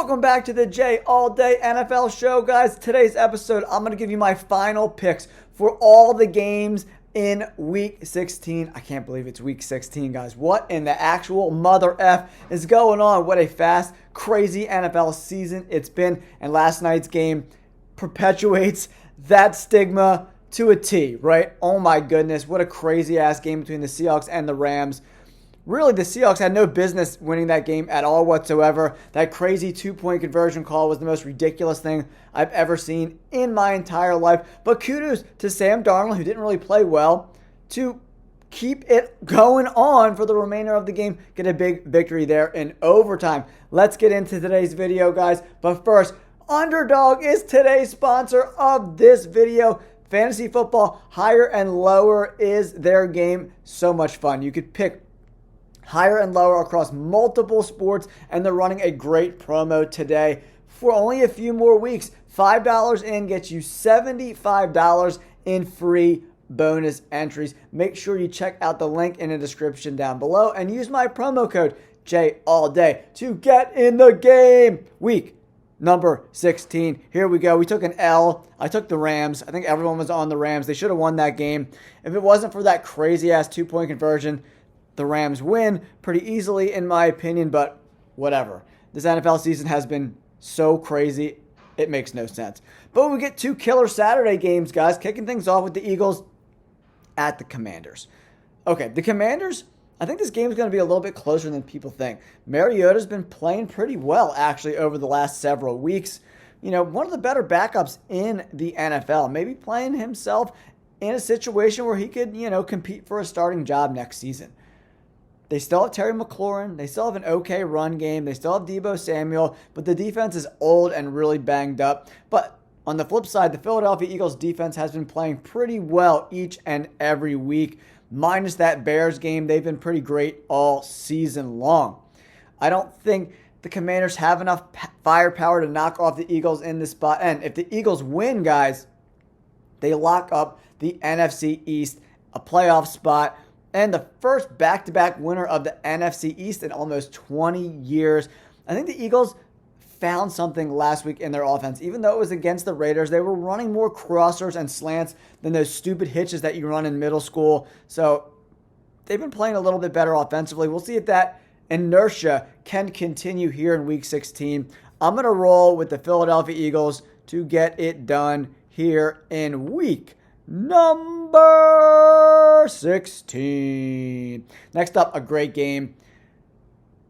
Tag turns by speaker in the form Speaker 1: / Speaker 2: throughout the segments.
Speaker 1: Welcome back to the J All Day NFL Show, guys. Today's episode, I'm going to give you my final picks for all the games in Week 16. I can't believe it's Week 16, guys. What in the actual mother F is going on? What a fast, crazy NFL season it's been. And last night's game perpetuates that stigma to a T, right? Oh my goodness, what a crazy-ass game between the Seahawks and the Rams. Really, the Seahawks had no business winning that game at all whatsoever. That crazy two-point conversion call was the most ridiculous thing I've ever seen in my entire life. But kudos to Sam Darnold, who didn't really play well, to keep it going on for the remainder of the game. Get a big victory there in overtime. Let's get into today's video, guys. But first, Underdog is today's sponsor of this video. Fantasy football, higher and lower is their game. So much fun. You could pick higher and lower across multiple sports, and they're running a great promo today for only a few more weeks. $5 in gets you $75 in free bonus entries. Make sure you check out the link in the description down below and use my promo code JALLDAY to get in the game. Week number 16. Here we go. We took an L. I took the Rams. I think everyone was on the Rams. They should have won that game. If it wasn't for that crazy-ass two-point conversion, the Rams win pretty easily, in my opinion, but whatever. This NFL season has been so crazy, it makes no sense. But we get two killer Saturday games, guys, kicking things off with the Eagles at the Commanders. Okay, the Commanders, I think this game is going to be a little bit closer than people think. Mariota's been playing pretty well, actually, over the last several weeks. You know, one of the better backups in the NFL. Maybe playing himself in a situation where he could, compete for a starting job next season. They still have Terry McLaurin. They still have an okay run game. They still have Deebo Samuel. But the defense is old and really banged up. But on the flip side, the Philadelphia Eagles defense has been playing pretty well each and every week. Minus that Bears game, they've been pretty great all season long. I don't think the Commanders have enough firepower to knock off the Eagles in this spot. And if the Eagles win, guys, they lock up the NFC East, a playoff spot, and the first back-to-back winner of the NFC East in almost 20 years. I think the Eagles found something last week in their offense. Even though it was against the Raiders, they were running more crossers and slants than those stupid hitches that you run in middle school. So they've been playing a little bit better offensively. We'll see if that inertia can continue here in Week 16. I'm going to roll with the Philadelphia Eagles to get it done here in Week number 16. Next up, a great game.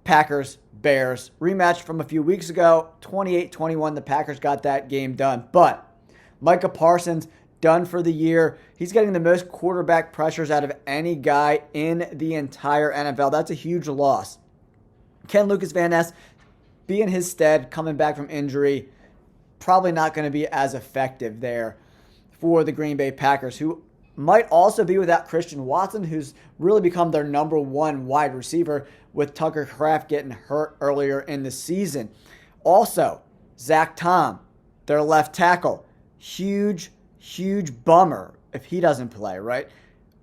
Speaker 1: Packers, Bears. Rematch from a few weeks ago. 28-21, the Packers got that game done. But Micah Parsons, done for the year. He's getting the most quarterback pressures out of any guy in the entire NFL. That's a huge loss. Can Lucas Van Ness be in his stead coming back from injury? Probably not going to be as effective there for the Green Bay Packers, who might also be without Christian Watson, who's really become their number one wide receiver with Tucker Kraft getting hurt earlier in the season. Also, Zach Tom, their left tackle. Huge bummer if he doesn't play, right?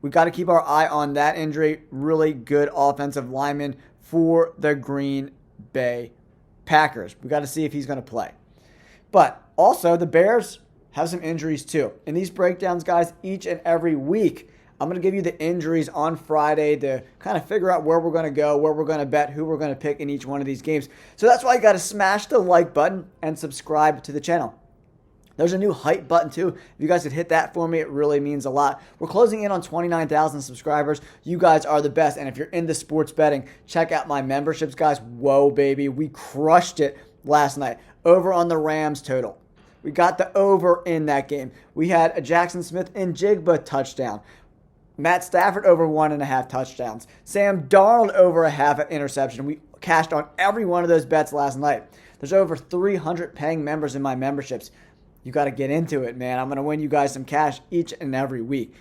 Speaker 1: We've got to keep our eye on that injury. Really good offensive lineman for the Green Bay Packers. We've got to see if he's going to play. But also, the Bears have some injuries too. In these breakdowns, guys, each and every week, I'm going to give you the injuries on Friday to kind of figure out where we're going to go, where we're going to bet, who we're going to pick in each one of these games. So that's why you got to smash the like button and subscribe to the channel. There's a new hype button too. If you guys could hit that for me, it really means a lot. We're closing in on 29,000 subscribers. You guys are the best. And if you're into sports betting, check out my memberships, guys. Whoa, baby. We crushed it last night. Over on the Rams total. We got the over in that game. We had a Jackson Smith and Jigba touchdown. Matt Stafford over 1.5 touchdowns. Sam Darnold over a half an interception. We cashed on every one of those bets last night. There's over 300 paying members in my memberships. You got to get into it, man. I'm going to win you guys some cash each and every week.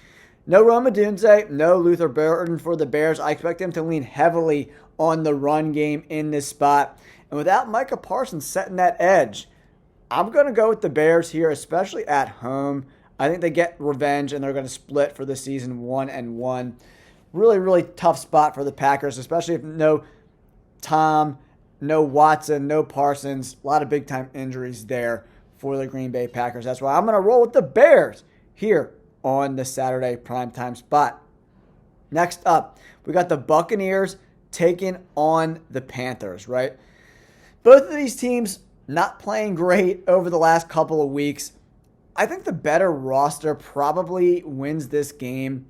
Speaker 1: No Rome Odunze, no Luther Burden for the Bears. I expect them to lean heavily on the run game in this spot. And without Micah Parsons setting that edge, I'm going to go with the Bears here, especially at home. I think they get revenge, and they're going to split for the season 1-1. Really, really tough spot for the Packers, especially if no Tom no Watson, no Parsons. A lot of big-time injuries there for the Green Bay Packers. That's why I'm going to roll with the Bears here on the Saturday primetime spot. Next up, we got the Buccaneers taking on the Panthers, right? Both of these teams not playing great over the last couple of weeks. I think the better roster probably wins this game,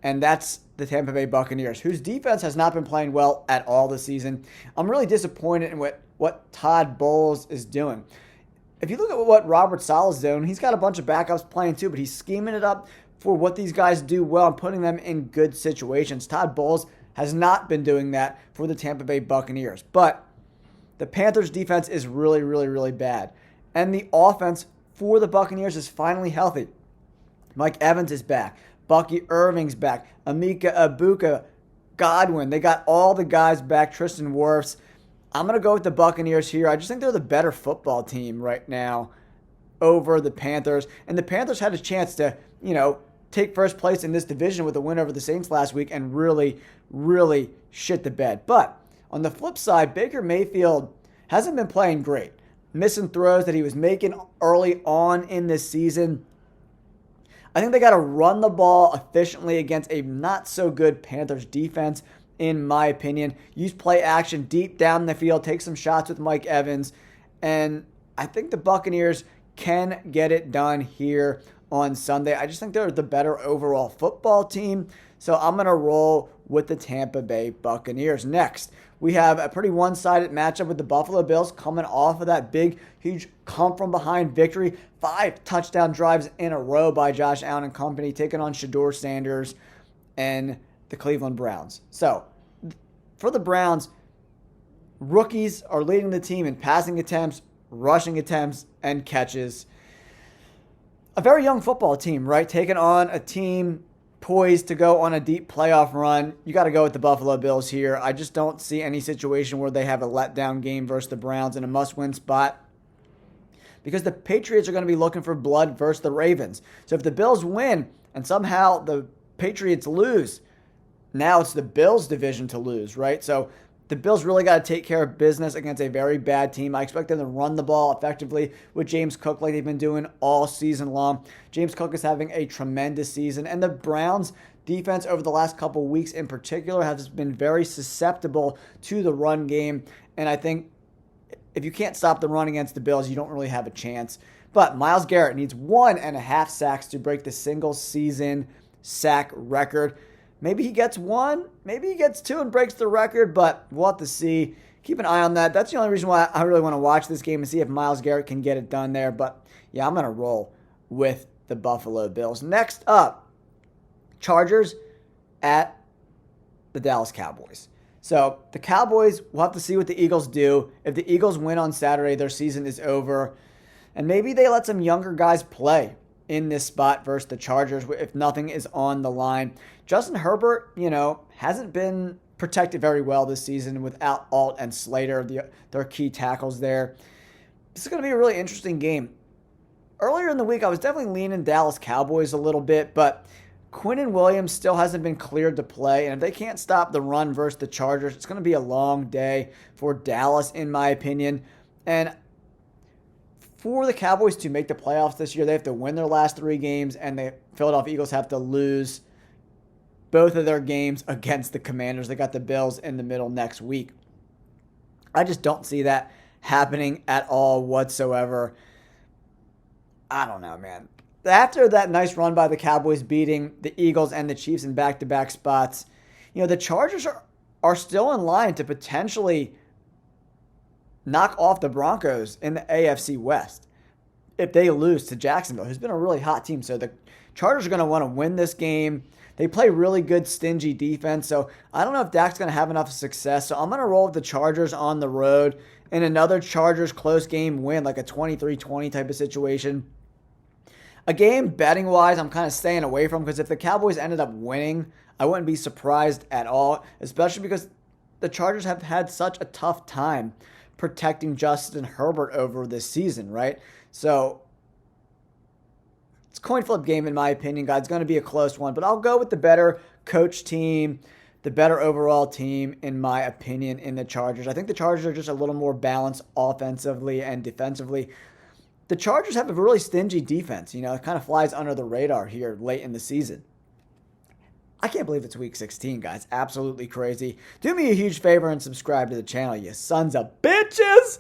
Speaker 1: and that's the Tampa Bay Buccaneers, whose defense has not been playing well at all this season. I'm really disappointed in what Todd Bowles is doing. If you look at what Robert Saleh's doing, he's got a bunch of backups playing too, but he's scheming it up for what these guys do well and putting them in good situations. Todd Bowles has not been doing that for the Tampa Bay Buccaneers. But the Panthers' defense is really, really, really bad. And the offense for the Buccaneers is finally healthy. Mike Evans is back. Bucky Irving's back. Emeka Egbuka, Godwin. They got all the guys back. Tristan Wirfs. I'm going to go with the Buccaneers here. I just think they're the better football team right now over the Panthers. And the Panthers had a chance to, take first place in this division with a win over the Saints last week and really, really shit the bed. But on the flip side, Baker Mayfield hasn't been playing great. Missing throws that he was making early on in this season. I think they got to run the ball efficiently against a not-so-good Panthers defense, in my opinion. Use play action deep down the field. Take some shots with Mike Evans. And I think the Buccaneers can get it done here on Sunday. I just think they're the better overall football team. So I'm going to roll with the Tampa Bay Buccaneers. Next, we have a pretty one-sided matchup with the Buffalo Bills coming off of that big, huge come-from-behind victory. 5 touchdown drives in a row by Josh Allen and company, taking on Shedeur Sanders and the Cleveland Browns. So, for the Browns, rookies are leading the team in passing attempts, rushing attempts, and catches. A very young football team, right? Taking on a team poised to go on a deep playoff run. You got to go with the Buffalo Bills here. I just don't see any situation where they have a letdown game versus the Browns in a must-win spot, because the Patriots are going to be looking for blood versus the Ravens. So if the Bills win and somehow the Patriots lose, now it's the Bills' division to lose, right? So the Bills really got to take care of business against a very bad team. I expect them to run the ball effectively with James Cook like they've been doing all season long. James Cook is having a tremendous season. And the Browns' defense over the last couple weeks in particular has been very susceptible to the run game. And I think if you can't stop the run against the Bills, you don't really have a chance. But Myles Garrett needs 1.5 sacks to break the single-season sack record. Maybe he gets 1, maybe he gets 2 and breaks the record, but we'll have to see. Keep an eye on that. That's the only reason why I really want to watch this game and see if Myles Garrett can get it done there. But, yeah, I'm going to roll with the Buffalo Bills. Next up, Chargers at the Dallas Cowboys. So the Cowboys, we'll have to see what the Eagles do. If the Eagles win on Saturday, their season is over. And maybe they let some younger guys play in this spot versus the Chargers if nothing is on the line. Justin Herbert, hasn't been protected very well this season without Alt and Slater, their key tackles there. This is going to be a really interesting game. Earlier in the week, I was definitely leaning Dallas Cowboys a little bit, but Quinnen Williams still hasn't been cleared to play, and if they can't stop the run versus the Chargers, it's going to be a long day for Dallas, in my opinion. And for the Cowboys to make the playoffs this year, they have to win their last 3 games, and the Philadelphia Eagles have to lose both of their games against the Commanders. They got the Bills in the middle next week. I just don't see that happening at all whatsoever. I don't know, man. After that nice run by the Cowboys beating the Eagles and the Chiefs in back-to-back spots, the Chargers are still in line to potentially knock off the Broncos in the AFC West if they lose to Jacksonville, who's been a really hot team. So the Chargers are going to want to win this game. They play really good, stingy defense, so I don't know if Dak's going to have enough success. So I'm going to roll with the Chargers on the road in another Chargers close game win, like a 23-20 type of situation. A game, betting-wise, I'm kind of staying away from, because if the Cowboys ended up winning, I wouldn't be surprised at all, especially because the Chargers have had such a tough time protecting Justin Herbert over this season, right? So it's a coin flip game in my opinion, guys. It's going to be a close one, but I'll go with the better coach team, the better overall team, in my opinion, in the Chargers. I think the Chargers are just a little more balanced offensively and defensively. The Chargers have a really stingy defense. It kind of flies under the radar here late in the season. I can't believe it's week 16, guys. Absolutely crazy. Do me a huge favor and subscribe to the channel, you sons of bitches.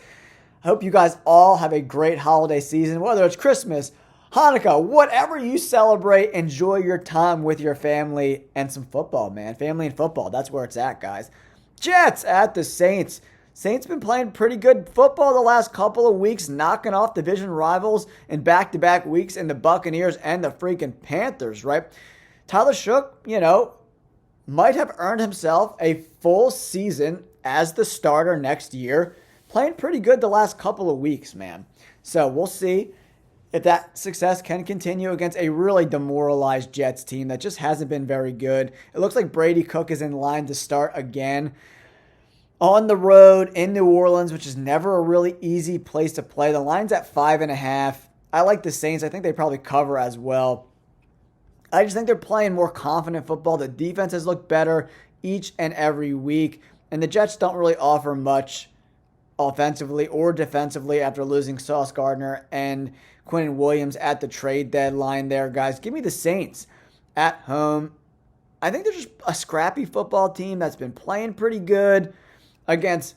Speaker 1: I hope you guys all have a great holiday season, whether it's Christmas, Hanukkah, whatever you celebrate. Enjoy your time with your family and some football, man. Family and football, that's where it's at, guys. Jets at the Saints. Saints been playing pretty good football the last couple of weeks, knocking off division rivals in back-to-back weeks in the Buccaneers and the freaking Panthers, right? Tyler Shook, might have earned himself a full season as the starter next year. Playing pretty good the last couple of weeks, man. So we'll see if that success can continue against a really demoralized Jets team that just hasn't been very good. It looks like Brady Cook is in line to start again on the road in New Orleans, which is never a really easy place to play. The line's at 5.5. I like the Saints. I think they probably cover as well. I just think they're playing more confident football. The defense has looked better each and every week, and the Jets don't really offer much offensively or defensively after losing Sauce Gardner and Quinnen Williams at the trade deadline there, guys. Give me the Saints at home. I think they're just a scrappy football team that's been playing pretty good against,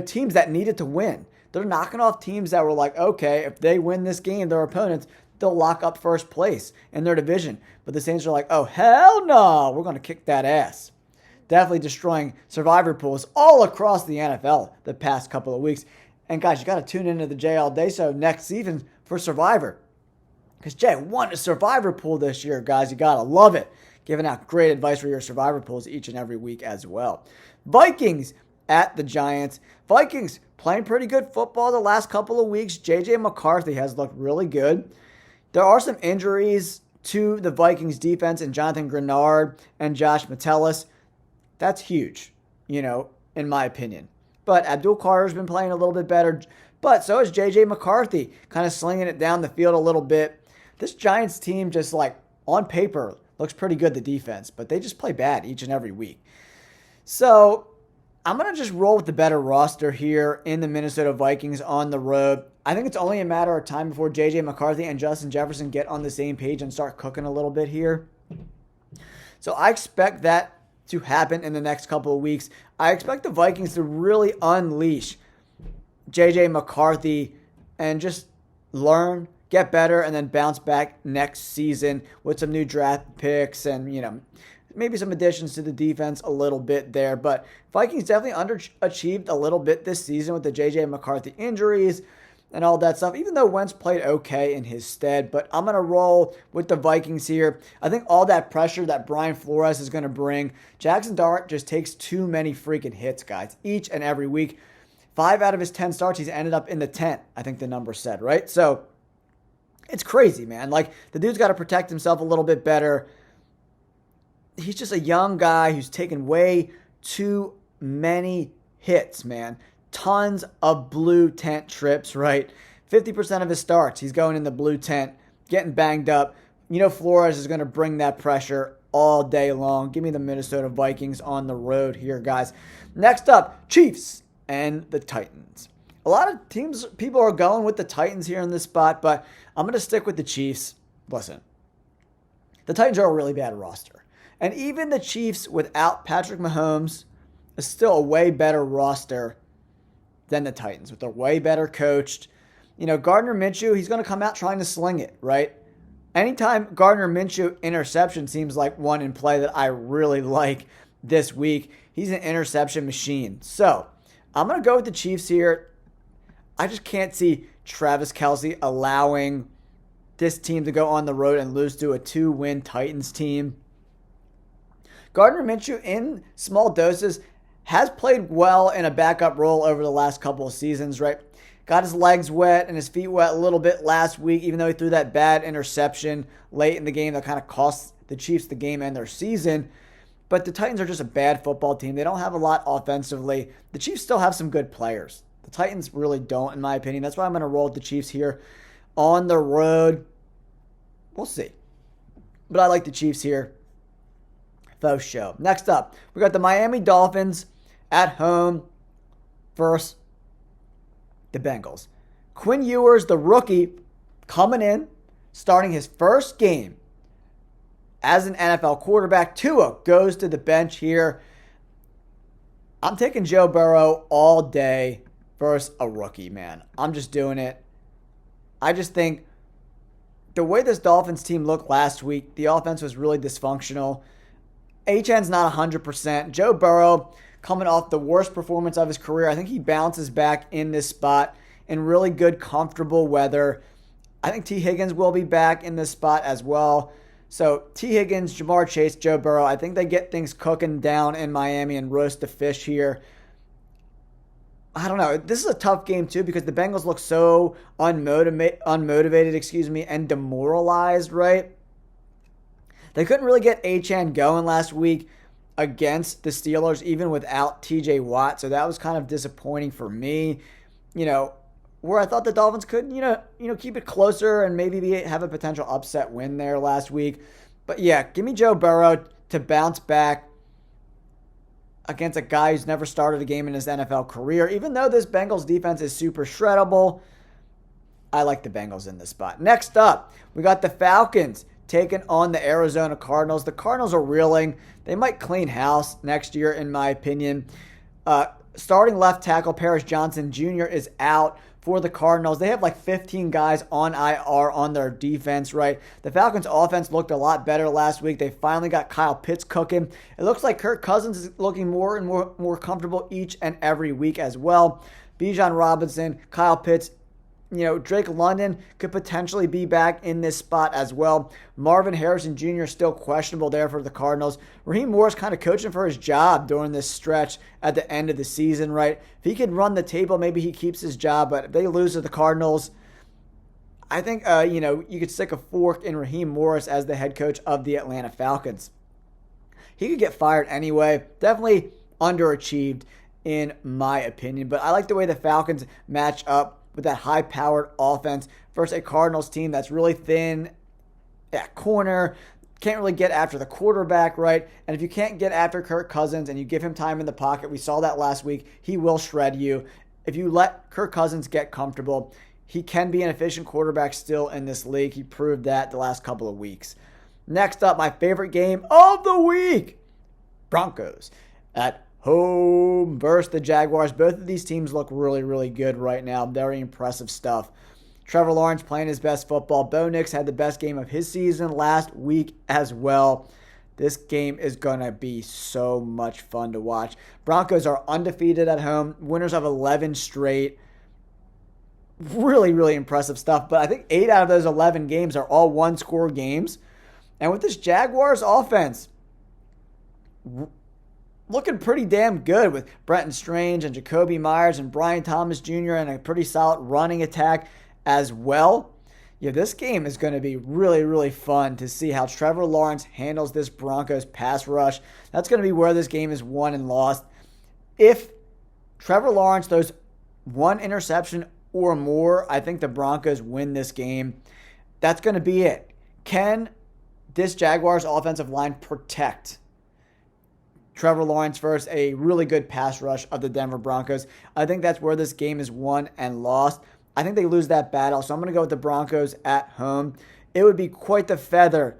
Speaker 1: teams that needed to win. They're knocking off teams that were like, okay, if they win this game, their opponents, they'll lock up first place in their division. But the Saints are like, oh, hell no, we're going to kick that ass. Definitely destroying survivor pools all across the NFL the past couple of weeks. And guys, you got to tune into the Jay All Day Show next season for Survivor. Because Jay won a survivor pool this year, guys. You got to love it. Giving out great advice for your survivor pools each and every week as well. Vikings at the Giants. Vikings playing pretty good football the last couple of weeks. J.J. McCarthy has looked really good. There are some injuries to the Vikings defense and Jonathan Grenard and Josh Metellus. That's huge, in my opinion. But Abdul Carter's been playing a little bit better. But so is J.J. McCarthy, kind of slinging it down the field a little bit. This Giants team just on paper looks pretty good, the defense. But they just play bad each and every week. So I'm going to just roll with the better roster here in the Minnesota Vikings on the road. I think it's only a matter of time before J.J. McCarthy and Justin Jefferson get on the same page and start cooking a little bit here. So I expect that to happen in the next couple of weeks. I expect the Vikings to really unleash J.J. McCarthy and just learn, get better, and then bounce back next season with some new draft picks and, maybe some additions to the defense a little bit there. But Vikings definitely underachieved a little bit this season with the J.J. McCarthy injuries and all that stuff, even though Wentz played okay in his stead. But I'm going to roll with the Vikings here. I think all that pressure that Brian Flores is going to bring, Jackson Dart just takes too many freaking hits, guys, each and every week. 5 out of his 10 starts, he's ended up in the 10th, I think the number said, right? So it's crazy, man. The dude's got to protect himself a little bit better. He's just a young guy who's taken way too many hits, man. Tons of blue tent trips, right? 50% of his starts, he's going in the blue tent, getting banged up. Flores is going to bring that pressure all day long. Give me the Minnesota Vikings on the road here, guys. Next up, Chiefs and the Titans. A lot of people are going with the Titans here in this spot, but I'm going to stick with the Chiefs. Listen, the Titans are a really bad roster. And even the Chiefs without Patrick Mahomes is still a way better roster than the Titans. They're way better coached. Gardner Minshew, he's going to come out trying to sling it, right? Anytime Gardner Minshew interception seems like one in play that I really like this week. He's an interception machine. So I'm going to go with the Chiefs here. I just can't see Travis Kelce allowing this team to go on the road and lose to a 2-win Titans team. Gardner Minshew, in small doses, has played well in a backup role over the last couple of seasons, right? Got his legs wet and his feet wet a little bit last week, even though he threw that bad interception late in the game that kind of cost the Chiefs the game and their season. But the Titans are just a bad football team. They don't have a lot offensively. The Chiefs still have some good players. The Titans really don't, in my opinion. That's why I'm going to roll with the Chiefs here on the road. We'll see. But I like the Chiefs here. faux show. Next up, we got the Miami Dolphins at home versus the Bengals. Quinn Ewers, the rookie, coming in, starting his first game as an NFL quarterback. Tua goes to the bench here. I'm taking Joe Burrow all day versus a rookie, man. I'm just doing it. I just think the way this Dolphins team looked last week, the offense was really dysfunctional. Achan's not 100%. Joe Burrow, coming off the worst performance of his career, I think he bounces back in this spot in really good, comfortable weather. I think T. Higgins will be back in this spot as well. So T. Higgins, Jamar Chase, Joe Burrow, I think they get things cooking down in Miami and roast the fish here. I don't know. This is a tough game too because the Bengals look so unmotivated, and demoralized, right? They couldn't really get Achan going last week against the Steelers, even without TJ Watt. So that was kind of disappointing for me. Where I thought the Dolphins could, keep it closer and maybe have a potential upset win there last week. But yeah, give me Joe Burrow to bounce back against a guy who's never started a game in his NFL career. Even though this Bengals defense is super shreddable, I like the Bengals in this spot. Next up, we got the Falcons taking on the Arizona Cardinals. The Cardinals are reeling. They might clean house next year, in my opinion. Starting left tackle Paris Johnson Jr. is out for the Cardinals. They have like 15 guys on IR on their defense, right? The Falcons' offense looked a lot better last week. They finally got Kyle Pitts cooking. It looks like Kirk Cousins is looking more and more comfortable each and every week as well. Bijan Robinson, Kyle Pitts, Drake London could potentially be back in this spot as well. Marvin Harrison Jr. still questionable there for the Cardinals. Raheem Morris kind of coaching for his job during this stretch at the end of the season, right? If he can run the table, maybe he keeps his job. But if they lose to the Cardinals, I think, you could stick a fork in Raheem Morris as the head coach of the Atlanta Falcons. He could get fired anyway. Definitely underachieved in my opinion. But I like the way the Falcons match up with that high-powered offense versus a Cardinals team that's really thin at corner, can't really get after the quarterback, right? And if you can't get after Kirk Cousins and you give him time in the pocket, we saw that last week, he will shred you. If you let Kirk Cousins get comfortable, he can be an efficient quarterback still in this league. He proved that the last couple of weeks. Next up, my favorite game of the week, Broncos at home versus the Jaguars. Both of these teams look really, really good right now. Very impressive stuff. Trevor Lawrence playing his best football. Bo Nix had the best game of his season last week as well. This game is going to be so much fun to watch. Broncos are undefeated at home. Winners of 11 straight. Really, really impressive stuff. But I think 8 out of those 11 games are all one-score games. And with this Jaguars offense looking pretty damn good with Brenton Strange and Jacoby Myers and Brian Thomas Jr. and a pretty solid running attack as well. Yeah, this game is going to be really, really fun to see how Trevor Lawrence handles this Broncos pass rush. That's going to be where this game is won and lost. If Trevor Lawrence throws one interception or more, I think the Broncos win this game. That's going to be it. Can this Jaguars offensive line protect Trevor Lawrence versus a really good pass rush of the Denver Broncos? I think that's where this game is won and lost. I think they lose that battle, so I'm going to go with the Broncos at home. It would be quite the feather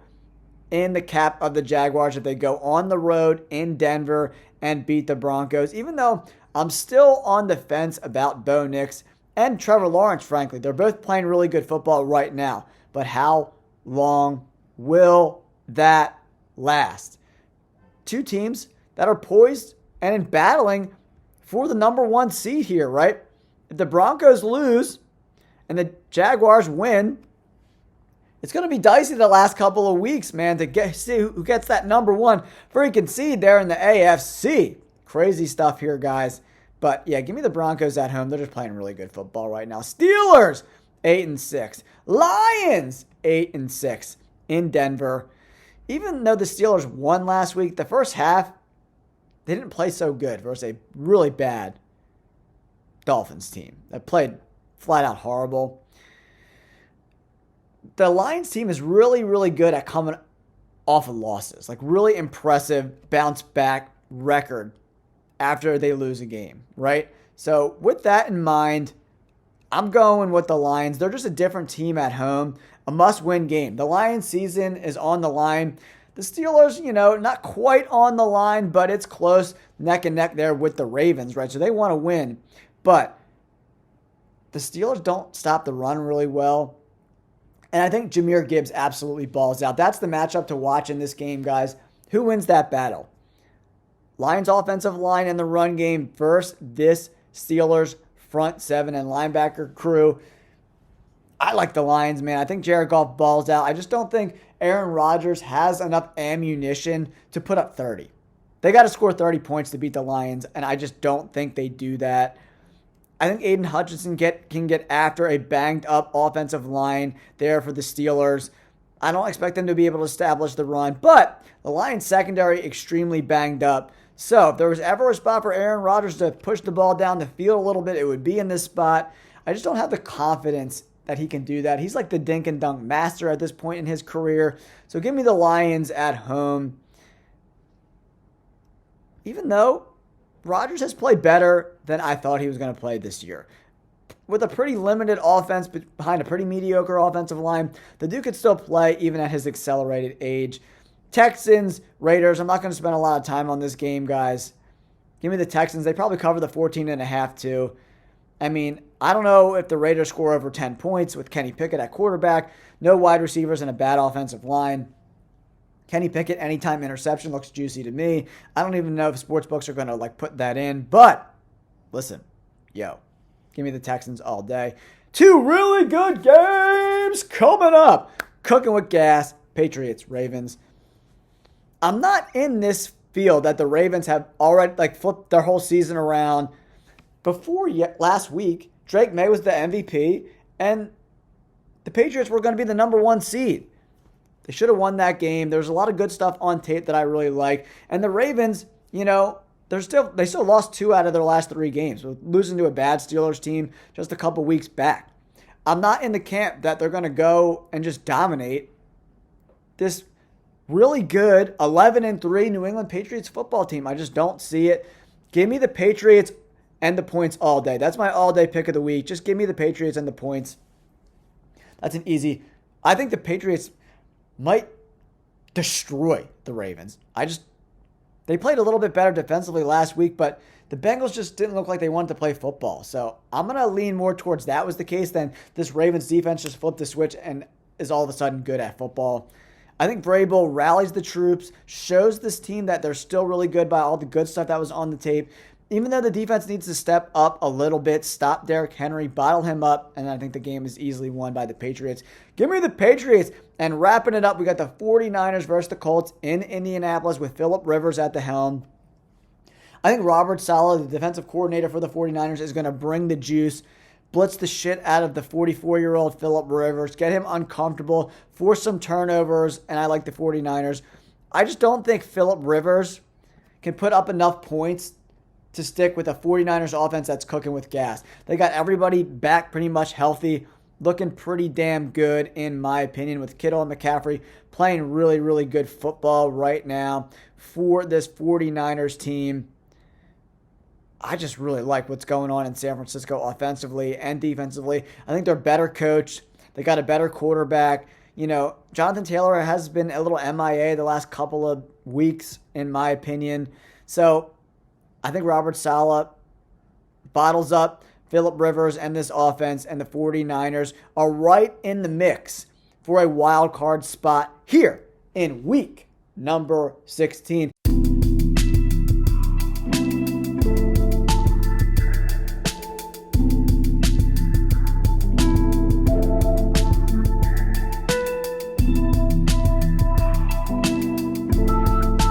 Speaker 1: in the cap of the Jaguars if they go on the road in Denver and beat the Broncos, even though I'm still on the fence about Bo Nix and Trevor Lawrence, frankly. They're both playing really good football right now, but how long will that last? Two teams that are poised and in battling for the number one seed here, right? If the Broncos lose and the Jaguars win, it's going to be dicey the last couple of weeks, man, to see who gets that number one freaking seed there in the AFC. Crazy stuff here, guys. But yeah, give me the Broncos at home. They're just playing really good football right now. Steelers, 8-6. Lions, 8-6 in Denver. Even though the Steelers won last week, the first half, they didn't play so good versus a really bad Dolphins team that played flat out horrible. The Lions team is really, really good at coming off of losses. Like really impressive bounce back record after they lose a game, right? So with that in mind, I'm going with the Lions. They're just a different team at home. A must-win game. The Lions season is on the line. The Steelers, not quite on the line, but it's close, neck and neck there with the Ravens, right? So they want to win. But the Steelers don't stop the run really well. And I think Jahmyr Gibbs absolutely balls out. That's the matchup to watch in this game, guys. Who wins that battle? Lions offensive line and the run game versus this Steelers front seven and linebacker crew. I like the Lions, man. I think Jared Goff balls out. I just don't think Aaron Rodgers has enough ammunition to put up 30. They got to score 30 points to beat the Lions, and I just don't think they do that. I think Aiden Hutchinson can get after a banged-up offensive line there for the Steelers. I don't expect them to be able to establish the run, but the Lions secondary extremely banged up. So if there was ever a spot for Aaron Rodgers to push the ball down the field a little bit, it would be in this spot. I just don't have the confidence that he can do that. He's like the dink and dunk master at this point in his career. So give me the Lions at home. Even though Rodgers has played better than I thought he was going to play this year. With a pretty limited offense behind a pretty mediocre offensive line, the dude could still play even at his accelerated age. Texans, Raiders, I'm not going to spend a lot of time on this game, guys. Give me the Texans. They probably cover the 14.5 too. I mean, I don't know if the Raiders score over 10 points with Kenny Pickett at quarterback, no wide receivers, and a bad offensive line. Kenny Pickett, anytime interception looks juicy to me. I don't even know if sportsbooks are going to put that in. But, listen, give me the Texans all day. Two really good games coming up. Cooking with gas, Patriots, Ravens. I'm not in this field that the Ravens have already flipped their whole season around. Before last week, Drake May was the MVP, and the Patriots were going to be the number one seed. They should have won that game. There's a lot of good stuff on tape that I really like. And the Ravens, they still lost 2 out of their last 3 games, losing to a bad Steelers team just a couple weeks back. I'm not in the camp that they're going to go and just dominate this really good 11-3 New England Patriots football team. I just don't see it. Give me the Patriots and the points all day. That's my all-day pick of the week. Just give me the Patriots and the points. That's an easy. I think the Patriots might destroy the Ravens. They played a little bit better defensively last week, but the Bengals just didn't look like they wanted to play football. So I'm going to lean more towards that was the case than this Ravens defense just flipped the switch and is all of a sudden good at football. I think Vrabel rallies the troops, shows this team that they're still really good by all the good stuff that was on the tape. Even though the defense needs to step up a little bit, stop Derrick Henry, bottle him up, and I think the game is easily won by the Patriots. Give me the Patriots. And wrapping it up, we got the 49ers versus the Colts in Indianapolis with Phillip Rivers at the helm. I think Robert Saleh, the defensive coordinator for the 49ers, is going to bring the juice, blitz the shit out of the 44-year-old Phillip Rivers, get him uncomfortable, force some turnovers, and I like the 49ers. I just don't think Phillip Rivers can put up enough points to stick with a 49ers offense that's cooking with gas. They got everybody back pretty much healthy, looking pretty damn good in my opinion, with Kittle and McCaffrey playing really, really good football right now for this 49ers team. I just really like what's going on in San Francisco offensively and defensively. I think they're better coached. They got a better quarterback. Jonathan Taylor has been a little MIA the last couple of weeks in my opinion. So I think Robert Saleh bottles up Phillip Rivers and this offense, and the 49ers are right in the mix for a wild card spot here in week number 16.